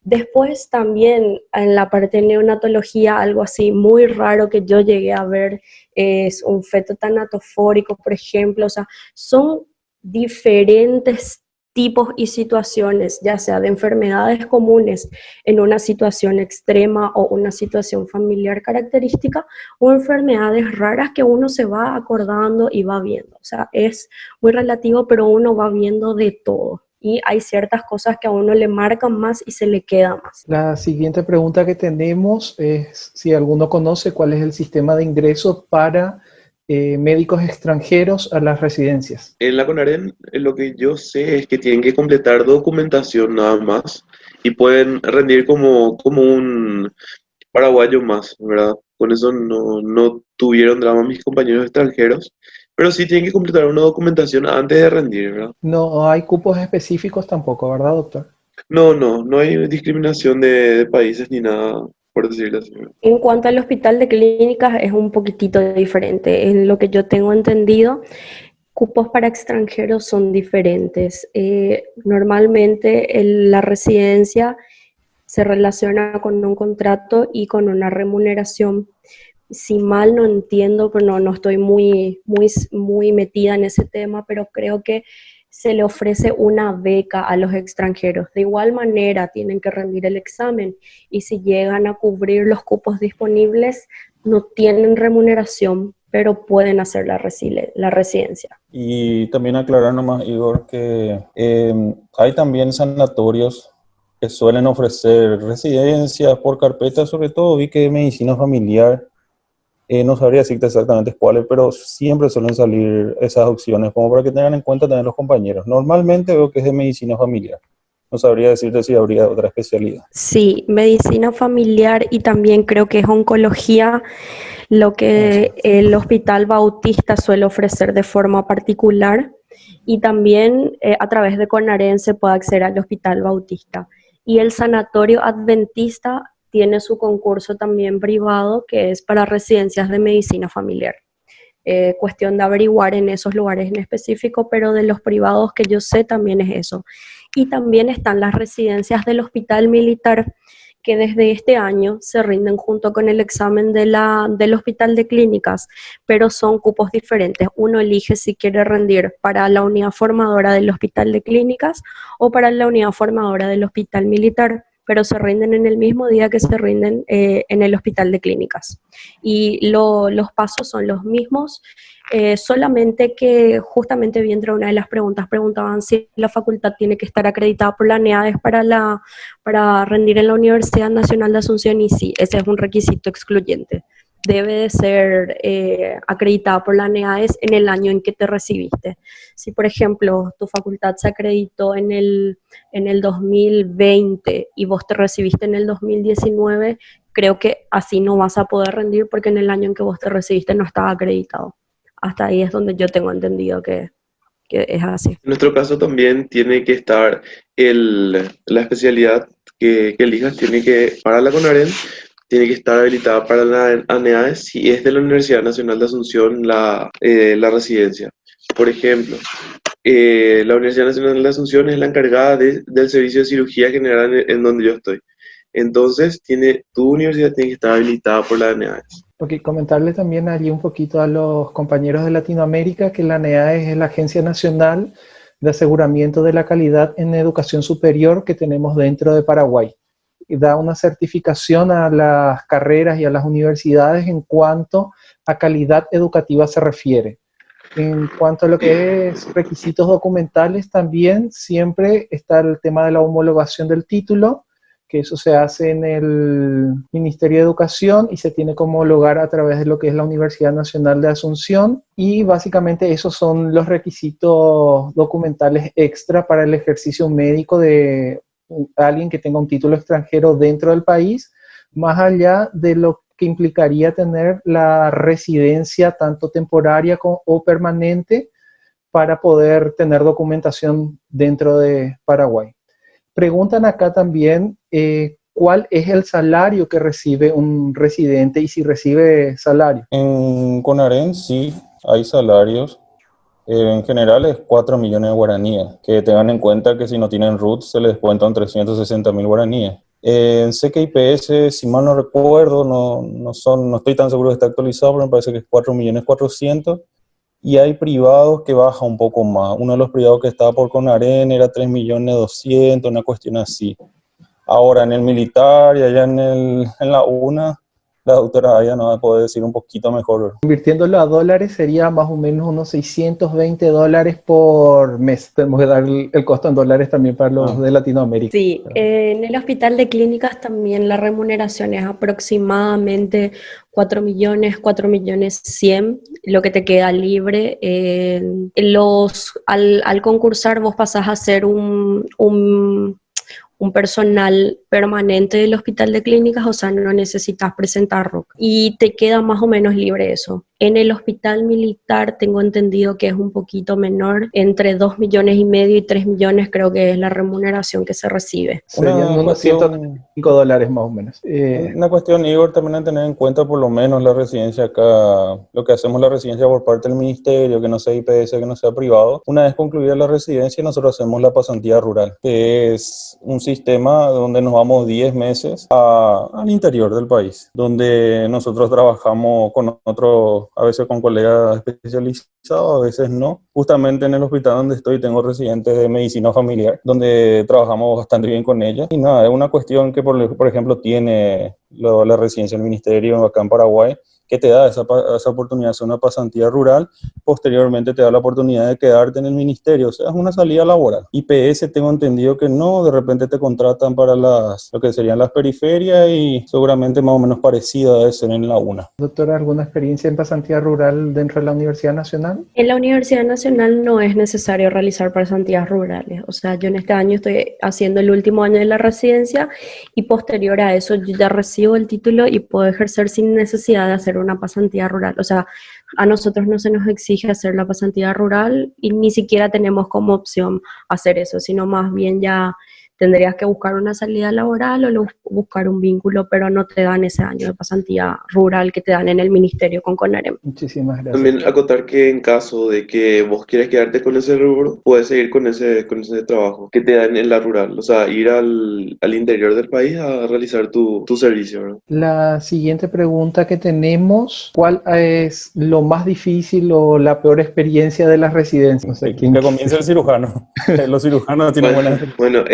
Después también en la parte de neonatología, algo así muy raro que yo llegué a ver es un feto tanatofórico, por ejemplo. O sea, son diferentes tipos y situaciones, ya sea de enfermedades comunes en una situación extrema o una situación familiar característica, o enfermedades raras que uno se va acordando y va viendo. O sea, es muy relativo, pero uno va viendo de todo. Y hay ciertas cosas que a uno le marcan más y se le queda más. La siguiente pregunta que tenemos es si alguno conoce cuál es el sistema de ingreso para médicos extranjeros a las residencias. En la CONAREN, lo que yo sé es que tienen que completar documentación nada más y pueden rendir como un paraguayo más, ¿verdad? Con eso no tuvieron drama mis compañeros extranjeros, pero sí tienen que completar una documentación antes de rendir, ¿verdad? No hay cupos específicos tampoco, ¿verdad, doctor? No hay discriminación de países ni nada, por decirlo así, ¿verdad? En cuanto al hospital de clínicas es un poquitito diferente. En lo que yo tengo entendido, cupos para extranjeros son diferentes. Normalmente la residencia se relaciona con un contrato y con una remuneración. Si mal no entiendo, pero no estoy muy metida en ese tema, pero creo que se le ofrece una beca a los extranjeros. De igual manera, tienen que rendir el examen y si llegan a cubrir los cupos disponibles, no tienen remuneración, pero pueden hacer la residencia. Y también aclarar nomás, Igor, que hay también sanatorios que suelen ofrecer residencias por carpeta, sobre todo vi que de medicina familiar, no sabría decirte exactamente cuáles, pero siempre suelen salir esas opciones, como para que tengan en cuenta también los compañeros. Normalmente veo que es de medicina familiar. No sabría decirte si habría otra especialidad. Sí, medicina familiar y también creo que es oncología, lo que el Hospital Bautista suele ofrecer de forma particular y también a través de CONAREN se puede acceder al Hospital Bautista. Y el Sanatorio Adventista tiene su concurso también privado que es para residencias de medicina familiar. Cuestión de averiguar en esos lugares en específico, pero de los privados que yo sé también es eso. Y también están las residencias del Hospital Militar, que desde este año se rinden junto con el examen del Hospital de Clínicas, pero son cupos diferentes. Uno elige si quiere rendir para la unidad formadora del Hospital de Clínicas o para la unidad formadora del Hospital Militar, pero se rinden en el mismo día que se rinden en el Hospital de Clínicas. Y los pasos son los mismos, solamente que justamente vi entre una de las preguntas, preguntaban si la facultad tiene que estar acreditada por la NEADES para rendir en la Universidad Nacional de Asunción, y sí, ese es un requisito excluyente. Debe de ser acreditada por la NEADES en el año en que te recibiste. Si, por ejemplo, tu facultad se acreditó en el 2020 y vos te recibiste en el 2019, creo que así no vas a poder rendir porque en el año en que vos te recibiste no estaba acreditado. Hasta ahí es donde yo tengo entendido que es así. En nuestro caso también tiene que estar la especialidad que elijas, para la CONAREN, tiene que estar habilitada para la ANEADES si es de la Universidad Nacional de Asunción la residencia. Por ejemplo, la Universidad Nacional de Asunción es la encargada del servicio de cirugía general en donde yo estoy. Entonces, tu universidad tiene que estar habilitada por la ANEADES. Porque comentarle también allí un poquito a los compañeros de Latinoamérica que la ANEADES es la Agencia Nacional de Aseguramiento de la Calidad en Educación Superior que tenemos dentro de Paraguay. Y da una certificación a las carreras y a las universidades en cuanto a calidad educativa se refiere. En cuanto a lo que es requisitos documentales, también siempre está el tema de la homologación del título, que eso se hace en el Ministerio de Educación y se tiene como lugar a través de lo que es la Universidad Nacional de Asunción, y básicamente esos son los requisitos documentales extra para el ejercicio médico de alguien que tenga un título extranjero dentro del país, más allá de lo que implicaría tener la residencia tanto temporaria o permanente para poder tener documentación dentro de Paraguay. Preguntan acá también cuál es el salario que recibe un residente y si recibe salario. En CONAREN sí hay salarios. En general es 4 millones de guaraníes. Que tengan en cuenta que si no tienen RUT se les descuentan 360.000 guaraníes. En CKIPS, si mal no recuerdo, no estoy tan seguro de estar actualizado, pero me parece que es 4.400.000. Y hay privados que baja un poco más. Uno de los privados que estaba por CONAREN era 3.200.000, una cuestión así. Ahora en el militar y allá en la UNA, la doctora Aya nos va a poder decir un poquito mejor. Convirtiéndolo a dólares sería más o menos unos $620 por mes. Tenemos que dar el costo en dólares también para los de Latinoamérica. Sí, en el hospital de clínicas también la remuneración es aproximadamente 4 millones, 4.100.000, lo que te queda libre. Al concursar vos pasás a ser un personal permanente del hospital de clínicas, o sea, no necesitas presentar RUC y te queda más o menos libre eso. En el hospital militar tengo entendido que es un poquito menor, entre 2,5 millones y 3 millones creo que es la remuneración que se recibe. Serían unos $105 más o menos. Una cuestión, Igor, también a tener en cuenta por lo menos la residencia acá, lo que hacemos la residencia por parte del ministerio, que no sea IPS, que no sea privado. Una vez concluida la residencia, nosotros hacemos la pasantía rural, que es un sistema donde nos vamos 10 meses al interior del país, donde nosotros trabajamos con otros, a veces con colegas especializados, a veces no. Justamente en el hospital donde estoy tengo residentes de medicina familiar, donde trabajamos bastante bien con ellos. Y nada, es una cuestión que por ejemplo tiene la residencia del ministerio acá en Paraguay, que te da esa oportunidad de hacer una pasantía rural, posteriormente te da la oportunidad de quedarte en el ministerio, o sea, es una salida laboral. IPS tengo entendido que no, de repente te contratan para lo que serían las periferias y seguramente más o menos parecida debe ser en la UNA. Doctora, ¿alguna experiencia en pasantía rural dentro de la Universidad Nacional? En la Universidad Nacional no es necesario realizar pasantías rurales, o sea, yo en este año estoy haciendo el último año de la residencia y posterior a eso yo ya recibo el título y puedo ejercer sin necesidad de hacer una pasantía rural. O sea, a nosotros no se nos exige hacer la pasantía rural y ni siquiera tenemos como opción hacer eso, sino más bien ya tendrías que buscar una salida laboral o buscar un vínculo, pero no te dan ese año de pasantía rural que te dan en el ministerio con CONAREM. Muchísimas gracias. También acotar que en caso de que vos quieras quedarte con ese rubro, puedes seguir con ese trabajo que te dan en la rural, o sea, ir al interior del país a realizar tu servicio, ¿verdad? La siguiente pregunta que tenemos, ¿cuál es lo más difícil o la peor experiencia de las residencias? No sé, ¿quién? Que comience el cirujano. Los cirujanos tienen buenas experiencias. Bueno,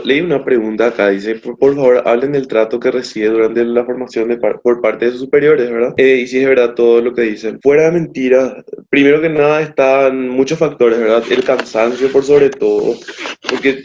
leí una pregunta acá, dice, por favor, hablen del trato que recibe durante la formación por parte de sus superiores, ¿verdad? Y si es verdad todo lo que dicen. Fuera de mentira, primero que nada están muchos factores, ¿verdad? El cansancio por sobre todo, porque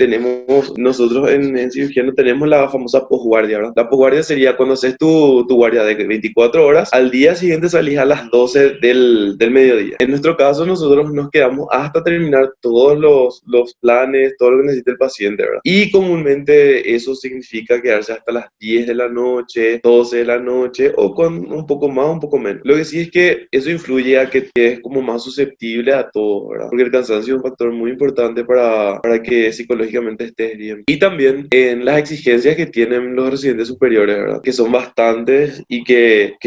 nosotros en cirugía no tenemos la famosa posguardia, ¿verdad? La posguardia sería cuando haces tu guardia de 24 horas, al día siguiente salís a las 12 del mediodía. En nuestro caso, nosotros nos quedamos hasta terminar todos los planes, todo lo que necesita el paciente, ¿verdad? Y comúnmente eso significa quedarse hasta las 10 de la noche, 12 de la noche, o con un poco más, un poco menos. Lo que sí es que eso influye a que es como más susceptible a todo, ¿verdad? Porque el cansancio es un factor muy importante para que psicológicamente estés bien. Y también en las exigencias que tienen los residentes superiores, ¿verdad? Que son bastantes y que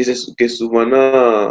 suman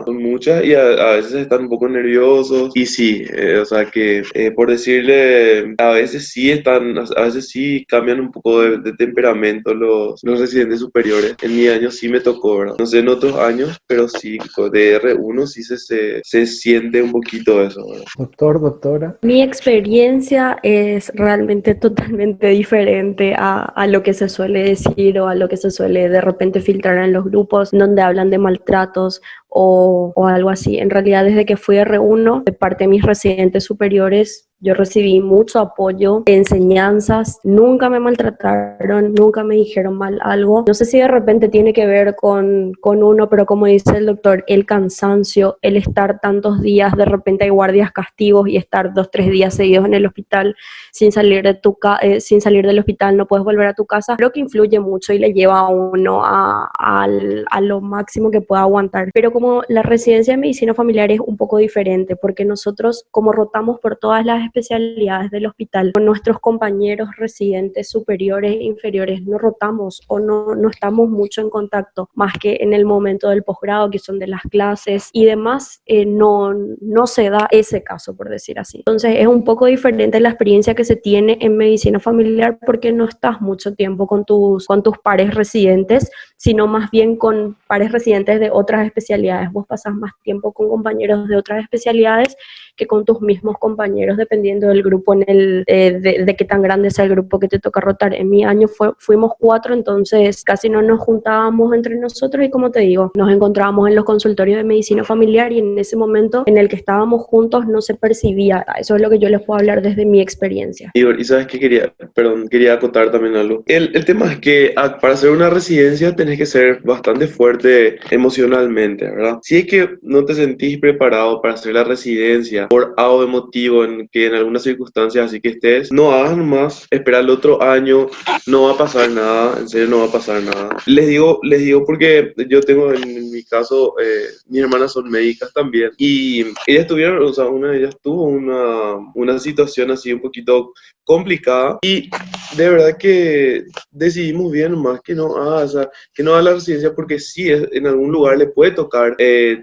son muchas y a veces están un poco nerviosos. Y sí, o sea que por decirle, a veces sí cambian un poco de temperamento los residentes superiores. En mi año sí me tocó, ¿verdad? No sé en otros años, pero sí, de R1 sí se siente un poquito eso, ¿verdad? Doctora. Mi experiencia es realmente totalmente diferente a lo que se suele decir o a lo que se suele de repente filtrar en los grupos donde hablan de maltratos o algo así. En realidad, desde que fui R1, de parte de mis residentes superiores, Yo recibí mucho apoyo, enseñanzas, nunca me maltrataron, nunca me dijeron mal algo. No sé si de repente tiene que ver con uno, pero como dice el doctor, el cansancio, el estar tantos días, de repente hay guardias castigos y estar 2, 3 días seguidos en el hospital sin salir sin salir del hospital, no puedes volver a tu casa, creo que influye mucho y le lleva a uno a lo máximo que pueda aguantar. Pero como la residencia de medicina familiar es un poco diferente, porque nosotros como rotamos por todas las especialidades del hospital, con nuestros compañeros residentes superiores e inferiores no rotamos o no estamos mucho en contacto, más que en el momento del posgrado, que son de las clases y demás, no se da ese caso, por decir así. Entonces es un poco diferente la experiencia que se tiene en medicina familiar, porque no estás mucho tiempo con tus pares residentes, sino más bien con pares residentes de otras especialidades. Vos pasás más tiempo con compañeros de otras especialidades que con tus mismos compañeros, dependiendo del grupo, de qué tan grande sea el grupo que te toca rotar. En mi año fuimos 4, entonces casi no nos juntábamos entre nosotros y, como te digo, nos encontrábamos en los consultorios de medicina familiar y en ese momento en el que estábamos juntos no se percibía. Eso es lo que yo les puedo hablar desde mi experiencia. Igor, y sabes que quería acotar también algo. El tema es que para hacer una residencia tenés que ser bastante fuerte emocionalmente, ¿verdad? Si es que no te sentís preparado para hacer la residencia por algo de motivo en que en algunas circunstancias así que estés, no hagas nomás, espera el otro año, no va a pasar nada, en serio no va a pasar nada. Les digo porque yo tengo en mi caso, mis hermanas son médicas también y ellas tuvieron, o sea, una de ellas tuvo una situación así un poquito complicada y de verdad que decidimos bien más que no haga, o sea, que no haga la residencia, porque sí, en algún lugar le puede tocar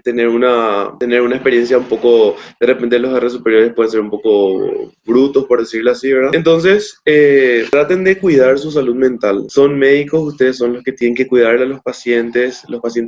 tener una experiencia un poco, de repente los R superiores pueden ser un poco brutos, por decirlo así, ¿verdad? Entonces, traten de cuidar su salud mental. Son médicos, ustedes son los que tienen que cuidar a los pacientes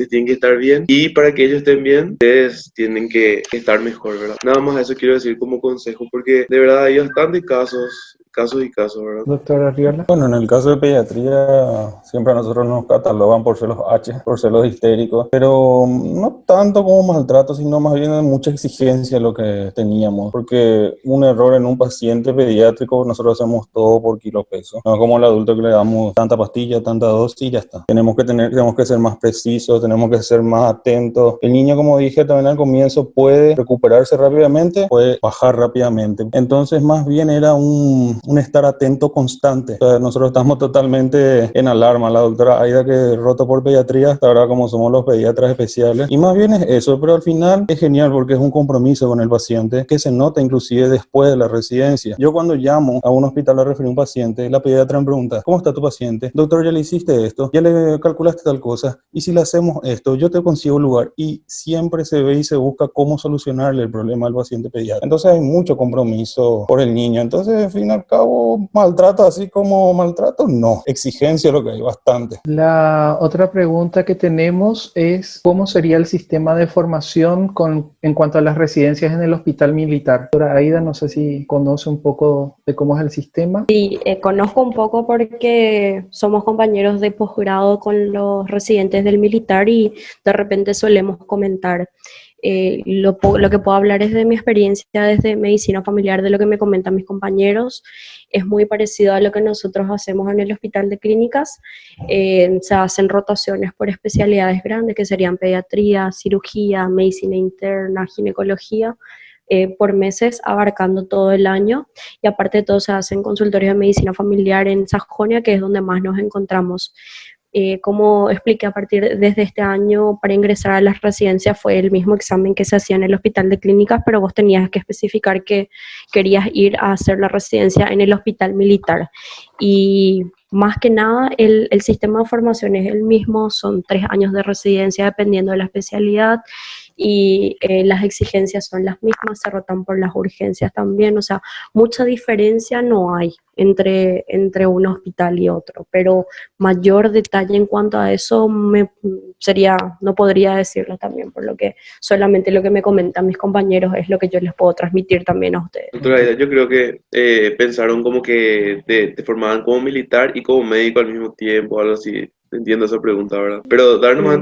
tienen que estar bien y para que ellos estén bien, ustedes tienen que estar mejor, ¿verdad? Nada más eso quiero decir como consejo, porque de verdad hay bastantes casos y casos, ¿verdad? Doctora Arriola. Bueno, en el caso de pediatría, siempre a nosotros nos catalogan por ser los H, por ser los histéricos, pero no tanto como maltrato, sino más bien mucha exigencia lo que teníamos, porque un error en un paciente pediátrico, nosotros hacemos todo por kilo peso, no como el adulto que le damos tanta pastilla, tanta dosis y ya está. Tenemos que ser más precisos, tenemos que ser más atentos. El niño, como dije también al comienzo, puede recuperarse rápidamente, puede bajar rápidamente. Entonces, más bien era un estar atento constante. O sea, nosotros estamos totalmente en alarma. La doctora Aida, que rota por pediatría, hasta ahora como somos los pediatras especiales. Y más bien es eso, pero al final es genial porque es un compromiso con el paciente que se nota inclusive después de la residencia. Yo cuando llamo a un hospital a referir a un paciente, la pediatra me pregunta: ¿cómo está tu paciente? Doctor, ¿ya le hiciste esto? ¿Ya le calculaste tal cosa? Y si le hacemos esto, yo te consigo un lugar. Y siempre se ve y se busca cómo solucionarle el problema al paciente pediatra. Entonces hay mucho compromiso por el niño. Entonces, al fin y al cabo, maltrato así como maltrato, no. Exigencia lo que hay, bastante. La otra pregunta que tenemos es: ¿cómo sería el sistema de formación en cuanto a las residencias en el hospital militar? Doctora Aida, no sé si conoce un poco de cómo es el sistema. Sí, conozco un poco porque somos compañeros de posgrado con los residentes del militar y de repente solemos comentar. Lo que puedo hablar es de mi experiencia desde medicina familiar, de lo que me comentan mis compañeros. Es muy parecido a lo que nosotros hacemos en el hospital de clínicas. Se hacen rotaciones por especialidades grandes, que serían pediatría, cirugía, medicina interna, ginecología, por meses, abarcando todo el año. Y aparte de todo, se hacen consultorios de medicina familiar en Sajonia, que es donde más nos encontramos. Como expliqué, desde este año, para ingresar a las residencias fue el mismo examen que se hacía en el hospital de clínicas, pero vos tenías que especificar que querías ir a hacer la residencia en el hospital militar. Y más que nada, el sistema de formación es el mismo, son 3 años de residencia dependiendo de la especialidad, y las exigencias son las mismas, se rotan por las urgencias también, o sea, mucha diferencia no hay entre un hospital y otro, pero mayor detalle en cuanto a eso no podría decirlo también, por lo que solamente lo que me comentan mis compañeros es lo que yo les puedo transmitir también a ustedes. Doctora Aida, yo creo que pensaron como que te formaban como militar y como médico al mismo tiempo, algo así. Entiendo esa pregunta, ¿verdad? Pero darnos más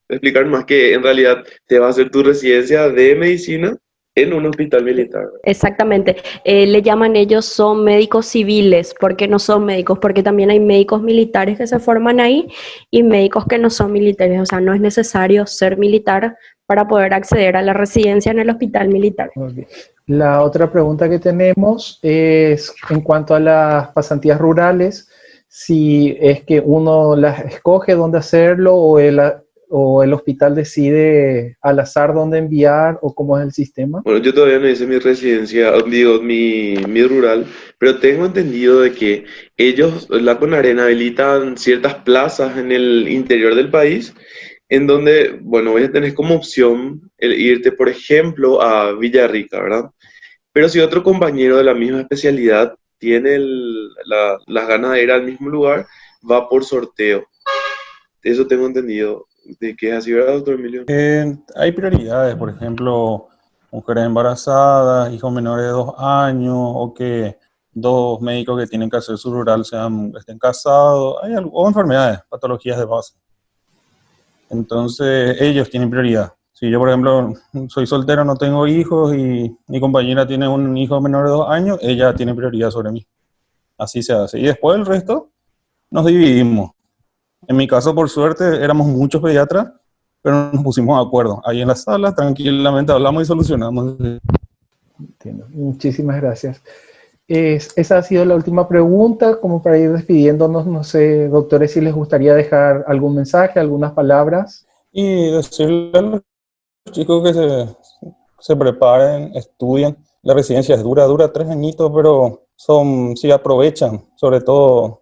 explicar más que en realidad te vas a hacer tu residencia de medicina En un hospital militar. Exactamente. Le llaman ellos, son médicos civiles. ¿Por qué no son médicos? Porque también hay médicos militares que se forman ahí y médicos que no son militares. O sea, no es necesario ser militar para poder acceder a la residencia en el hospital militar. Ok. La otra pregunta que tenemos es en cuanto a las pasantías rurales, si es que uno las escoge dónde hacerlo o el hospital decide al azar dónde enviar o cómo es el sistema. Bueno, yo todavía no hice mi residencia, digo, mi rural, pero tengo entendido de que ellos, la Conarena, habilitan ciertas plazas en el interior del país, en donde, bueno, voy a tener como opción el irte, por ejemplo, a Villarrica, ¿verdad? Pero si otro compañero de la misma especialidad tiene las ganas de ir al mismo lugar, va por sorteo. Eso tengo entendido, de que es así, ¿verdad, doctor Emilio? Hay prioridades, por ejemplo, mujeres embarazadas, hijos menores de 2 años, o que dos médicos que tienen que hacer su rural estén casados, o enfermedades, patologías de base. Entonces, ellos tienen prioridad. Si yo, por ejemplo, soy soltero, no tengo hijos y mi compañera tiene un hijo menor de 2 años, ella tiene prioridad sobre mí. Así se hace. Y después el resto nos dividimos. En mi caso, por suerte, éramos muchos pediatras, pero nos pusimos de acuerdo. Ahí en la sala, tranquilamente hablamos y solucionamos. Entiendo. Muchísimas gracias. Esa ha sido la última pregunta, como para ir despidiéndonos. No sé, doctores, si les gustaría dejar algún mensaje, algunas palabras. Y decirle a los chicos que se preparen, estudien. La residencia es dura 3 añitos, pero si aprovechan, sobre todo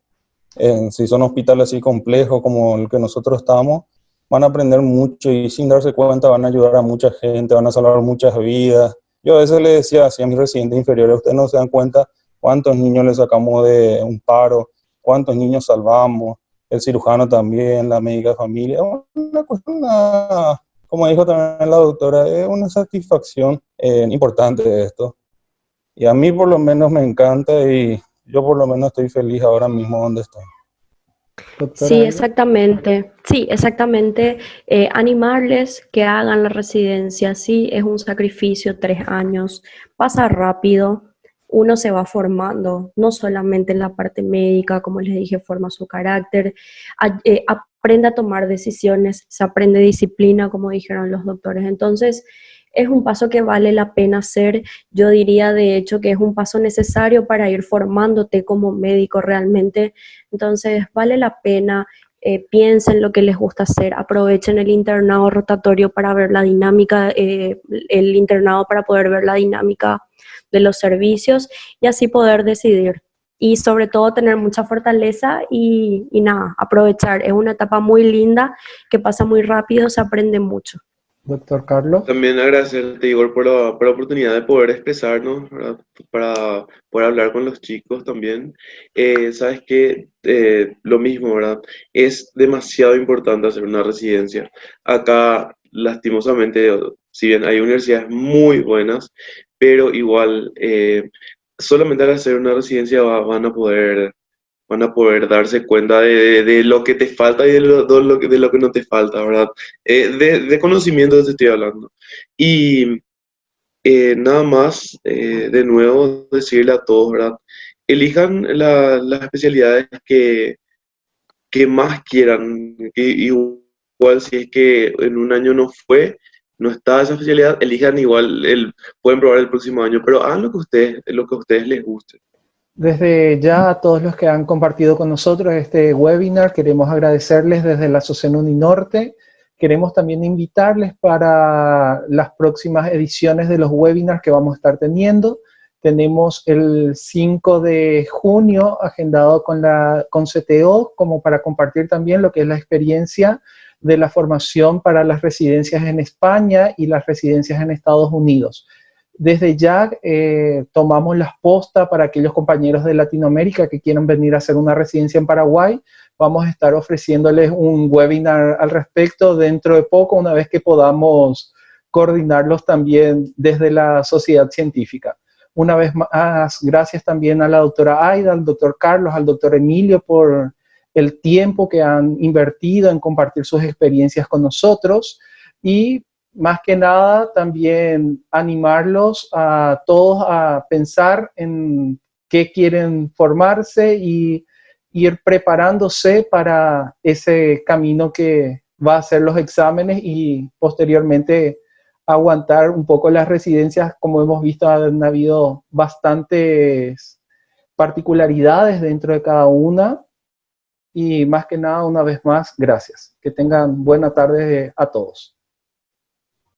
si son hospitales así complejos como el que nosotros estamos, van a aprender mucho y sin darse cuenta van a ayudar a mucha gente, van a salvar muchas vidas. Yo a veces le decía así a mis residentes inferiores, ustedes no se dan cuenta cuántos niños les sacamos de un paro, cuántos niños salvamos, el cirujano también, la médica de familia. Una cuestión, como dijo también la doctora, es una satisfacción importante de esto. Y a mí por lo menos me encanta y yo por lo menos estoy feliz ahora mismo donde estoy. Doctora Sí, Aida. exactamente. Sí, exactamente. Animarles que hagan la residencia. Sí, es un sacrificio, 3 años. Pasa rápido. Uno se va formando, no solamente en la parte médica, como les dije, forma su carácter, aprende a tomar decisiones, se aprende disciplina, como dijeron los doctores. Entonces, es un paso que vale la pena hacer. Yo diría, de hecho, que es un paso necesario para ir formándote como médico realmente. Entonces, vale la pena. Piensen lo que les gusta hacer, aprovechen el internado rotatorio para ver la dinámica, el internado para poder ver la dinámica de los servicios y así poder decidir. Y sobre todo tener mucha fortaleza y nada, aprovechar. Es una etapa muy linda que pasa muy rápido, se aprende mucho. Doctor Carlos. También agradecerte, Igor, por la oportunidad de poder expresarnos, ¿verdad? Para poder hablar con los chicos también. Sabes que lo mismo, ¿verdad? Es demasiado importante hacer una residencia. Acá, lastimosamente, si bien hay universidades muy buenas, pero igual, solamente al hacer una residencia van a poder darse cuenta de lo que te falta y de lo que no te falta, ¿verdad? De conocimiento te estoy hablando. Y nada más, de nuevo, decirle a todos, ¿verdad? Elijan las especialidades que más quieran, que igual si es que en un año no está esa especialidad, elijan igual, pueden probar el próximo año, pero hagan lo que a ustedes les guste. Desde ya a todos los que han compartido con nosotros este webinar, queremos agradecerles desde la Asociación Uninorte. Queremos también invitarles para las próximas ediciones de los webinars que vamos a estar teniendo. Tenemos el 5 de junio agendado con CTO como para compartir también lo que es la experiencia de la formación para las residencias en España y las residencias en Estados Unidos. Desde ya tomamos las postas para aquellos compañeros de Latinoamérica que quieran venir a hacer una residencia en Paraguay. Vamos a estar ofreciéndoles un webinar al respecto dentro de poco, una vez que podamos coordinarlos también desde la sociedad científica. Una vez más, gracias también a la doctora Aida, al doctor Carlos, al doctor Emilio por el tiempo que han invertido en compartir sus experiencias con nosotros y más que nada también animarlos a todos a pensar en qué quieren formarse y ir preparándose para ese camino que va a ser los exámenes y posteriormente aguantar un poco las residencias. Como hemos visto, han habido bastantes particularidades dentro de cada una y más que nada, una vez más, gracias. Que tengan buena tarde a todos.